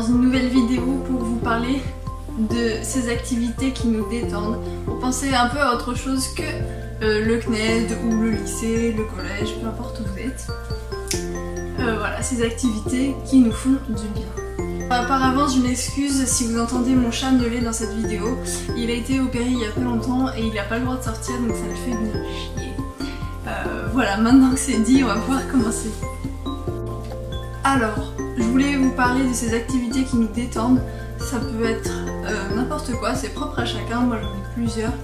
dans une nouvelle vidéo pour vous parler de ces activités qui nous détendent, pour penser un peu à autre chose que le CNED ou le lycée, le collège, peu importe où vous êtes. Voilà, ces activités qui nous font du bien. Par avance, je m'excuse si vous entendez mon chat miauler dans cette vidéo. Il a été opéré il y a peu longtemps et il n'a pas le droit de sortir, donc ça le fait bien chier. Voilà, maintenant que c'est dit, on va pouvoir commencer. Alors, je voulais vous parler de ces activités qui nous détendent. Ça peut être n'importe quoi, c'est propre à chacun, moi j'en ai plusieurs.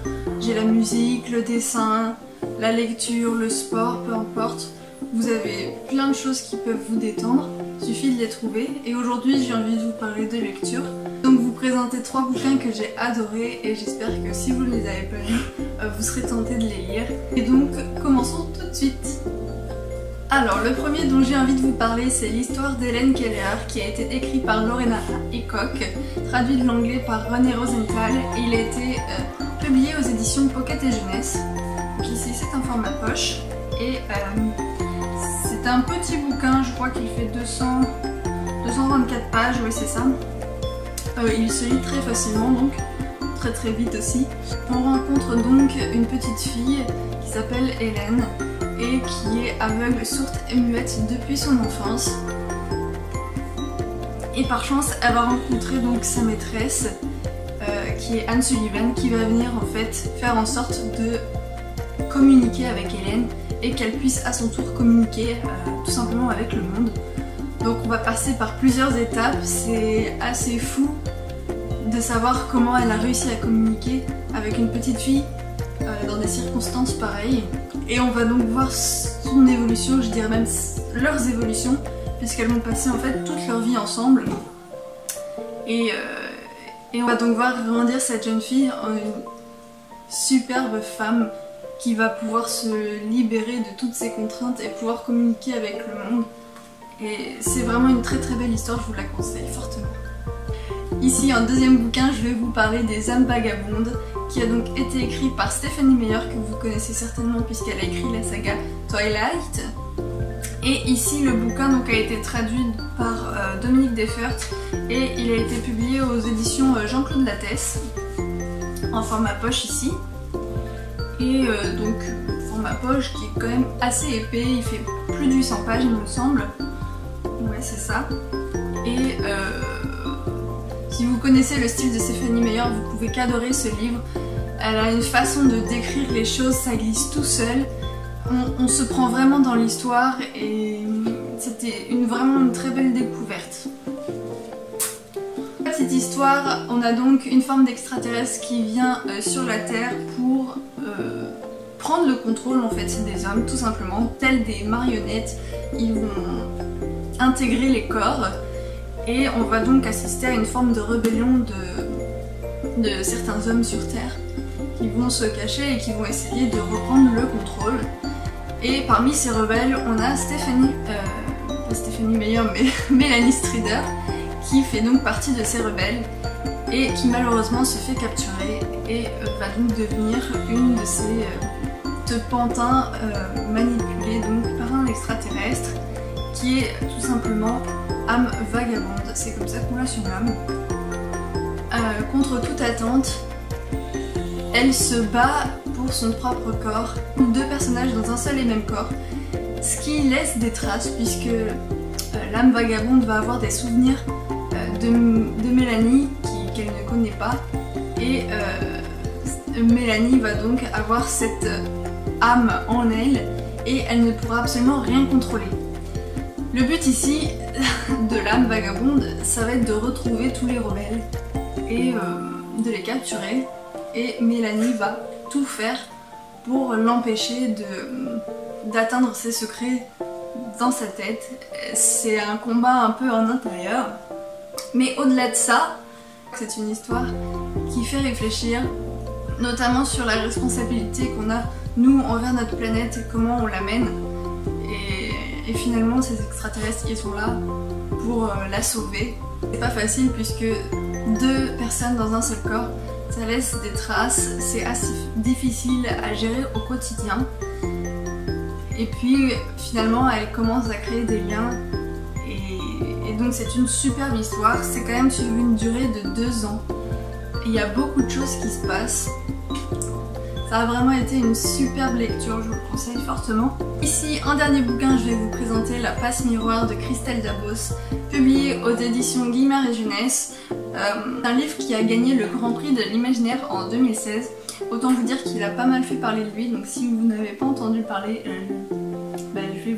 J'ai la musique, le dessin, la lecture, le sport, peu importe. Vous avez plein de choses qui peuvent vous détendre, il suffit de les trouver. Et aujourd'hui j'ai envie de vous parler de lecture. Donc vous présenter 3 bouquins que j'ai adorés et j'espère que si vous ne les avez pas lus, vous serez tentés de les lire. Et donc commençons tout de suite. Alors le premier dont j'ai envie de vous parler, c'est l'histoire d'Hélène Keller qui a été écrit par Lorena Hickok, traduit de l'anglais par René Rosenthal et il a été publié aux éditions Pocket et Jeunesse. Donc ici c'est un format poche et c'est un petit bouquin, je crois qu'il fait 224 pages, oui c'est ça. Il se lit très facilement donc, très vite aussi. On rencontre donc une petite fille qui s'appelle Hélène et qui est aveugle, sourde et muette depuis son enfance. Et par chance, elle va rencontrer donc sa maîtresse, qui est Anne Sullivan, qui va venir en fait faire en sorte de communiquer avec Hélène et qu'elle puisse à son tour communiquer tout simplement avec le monde. Donc on va passer par plusieurs étapes, c'est assez fou de savoir comment elle a réussi à communiquer avec une petite fille dans des circonstances pareilles. Et on va donc voir son évolution, je dirais même leurs évolutions, puisqu'elles vont passer en fait toute leur vie ensemble. Et on va donc voir grandir cette jeune fille en une superbe femme qui va pouvoir se libérer de toutes ses contraintes et pouvoir communiquer avec le monde. Et c'est vraiment une très belle histoire, je vous la conseille fortement. Ici, en deuxième bouquin, je vais vous parler des âmes vagabondes, qui a donc été écrit par Stephanie Meyer, que vous connaissez certainement puisqu'elle a écrit la saga Twilight. Et ici, le bouquin donc, a été traduit par Dominique Defert et il a été publié aux éditions Jean-Claude Lattès, en format poche ici. Et donc, format poche qui est quand même assez épais, il fait plus de 800 pages il me semble. Ouais, c'est ça. Et si vous connaissez le style de Stephanie Meyer, vous pouvez qu'adorer ce livre. Elle a une façon de décrire les choses, ça glisse tout seul. On se prend vraiment dans l'histoire et c'était vraiment une très belle découverte. Cette histoire, on a donc une forme d'extraterrestre qui vient sur la Terre pour prendre le contrôle en fait des hommes, tout simplement, tels des marionnettes. Ils vont intégrer les corps. Et on va donc assister à une forme de rébellion de certains hommes sur Terre qui vont se cacher et qui vont essayer de reprendre le contrôle. Et parmi ces rebelles, on a pas Stephanie Meyer, mais Mélanie Strider, qui fait donc partie de ces rebelles et qui malheureusement se fait capturer et va donc devenir une de ces pantins manipulés donc par un extraterrestre qui est tout simplement âme vagabonde, c'est comme ça qu'on la surnomme. Contre toute attente, elle se bat pour son propre corps, 2 personnages dans un seul et même corps, ce qui laisse des traces puisque l'âme vagabonde va avoir des souvenirs de Mélanie qu'elle ne connaît pas et Mélanie va donc avoir cette âme en elle et elle ne pourra absolument rien contrôler. Le but ici de l'âme vagabonde, ça va être de retrouver tous les rebelles et de les capturer. Et Mélanie va tout faire pour l'empêcher d'atteindre ses secrets dans sa tête. C'est un combat un peu en intérieur. Mais au-delà de ça, c'est une histoire qui fait réfléchir, notamment sur la responsabilité qu'on a, nous, envers notre planète et comment on l'amène. Et finalement, ces extraterrestres, ils sont là pour la sauver. C'est pas facile puisque 2 personnes dans un seul corps, ça laisse des traces, c'est assez difficile à gérer au quotidien. Et puis finalement, elle commence à créer des liens et et donc c'est une superbe histoire. C'est quand même sur une durée de 2 ans. Il y a beaucoup de choses qui se passent. Ça a vraiment été une superbe lecture, je vous le conseille fortement. Ici, en dernier bouquin, je vais vous présenter La Passe Miroir de Christelle Dabos, publié aux éditions Guillemard et Jeunesse. Un livre qui a gagné le Grand Prix de l'Imaginaire en 2016. Autant vous dire qu'il a pas mal fait parler de lui, donc si vous n'avez pas entendu parler, je vais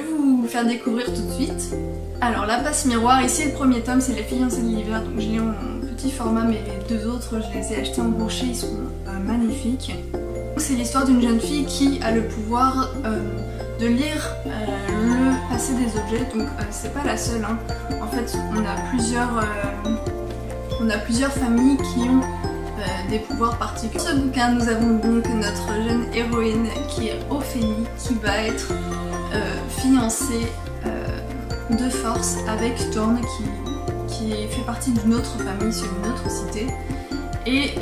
vous faire découvrir tout de suite. Alors, La Passe Miroir, ici le premier tome, c'est Les Fiancées de l'hiver, donc je l'ai en petit format, mais les 2 autres, je les ai achetés en brochet, ils sont magnifiques. C'est l'histoire d'une jeune fille qui a le pouvoir de lire le passé des objets, donc c'est pas la seule, hein. En fait, on a plusieurs familles qui ont des pouvoirs particuliers. Dans ce bouquin, nous avons donc notre jeune héroïne qui est Ophélie, qui va être fiancée de force avec Thorn, qui fait partie d'une autre famille sur une autre cité, et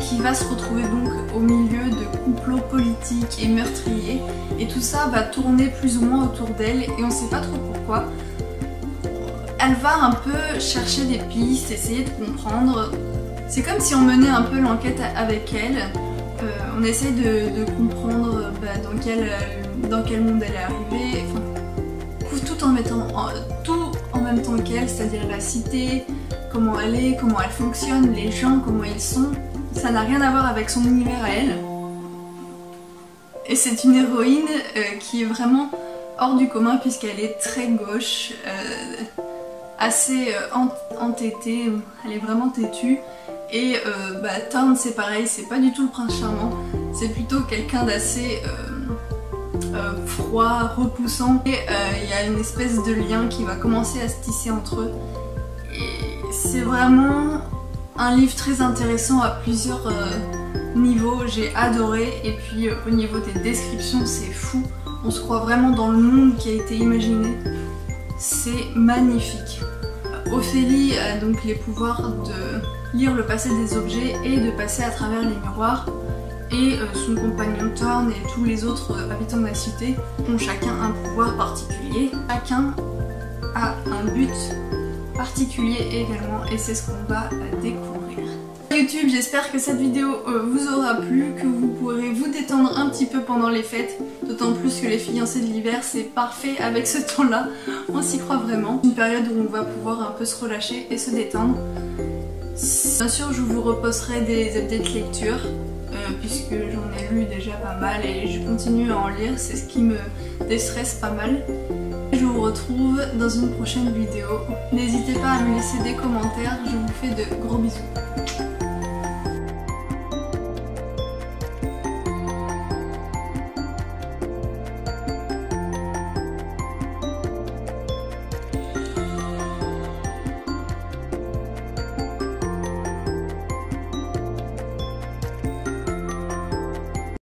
qui va se retrouver donc au milieu de complots politiques et meurtriers, et tout ça va tourner plus ou moins autour d'elle, et on sait pas trop pourquoi. Elle va un peu chercher des pistes, essayer de comprendre. C'est comme si on menait un peu l'enquête avec elle. On essaie de comprendre dans quel monde elle est arrivée, enfin, tout en même temps qu'elle, c'est-à-dire la cité, comment elle est, comment elle fonctionne, les gens, comment ils sont. Ça n'a rien à voir avec son univers à elle. Et c'est une héroïne qui est vraiment hors du commun puisqu'elle est très gauche, assez entêtée, elle est vraiment têtue. Et Thorn, c'est pareil, c'est pas du tout le prince charmant, c'est plutôt quelqu'un d'assez froid, repoussant. Et il y a une espèce de lien qui va commencer à se tisser entre eux. Et c'est vraiment un livre très intéressant à plusieurs niveaux, j'ai adoré. Et puis au niveau des descriptions, c'est fou, on se croit vraiment dans le monde qui a été imaginé. C'est magnifique. Ophélie a donc les pouvoirs de lire le passé des objets et de passer à travers les miroirs. Et son compagnon Thorn et tous les autres habitants de la cité ont chacun un pouvoir particulier. Chacun a un but particulier également, et c'est ce qu'on va découvrir. YouTube, j'espère que cette vidéo vous aura plu, que vous pourrez vous détendre un petit peu pendant les fêtes, d'autant plus que les fiancées de l'hiver c'est parfait avec ce temps-là, on s'y croit vraiment. Une période où on va pouvoir un peu se relâcher et se détendre. Bien sûr, je vous reposterai des updates lecture, puisque j'en ai lu déjà pas mal et je continue à en lire, c'est ce qui me déstresse pas mal. Je vous retrouve dans une prochaine vidéo. N'hésitez pas à me laisser des commentaires, je vous fais de gros bisous.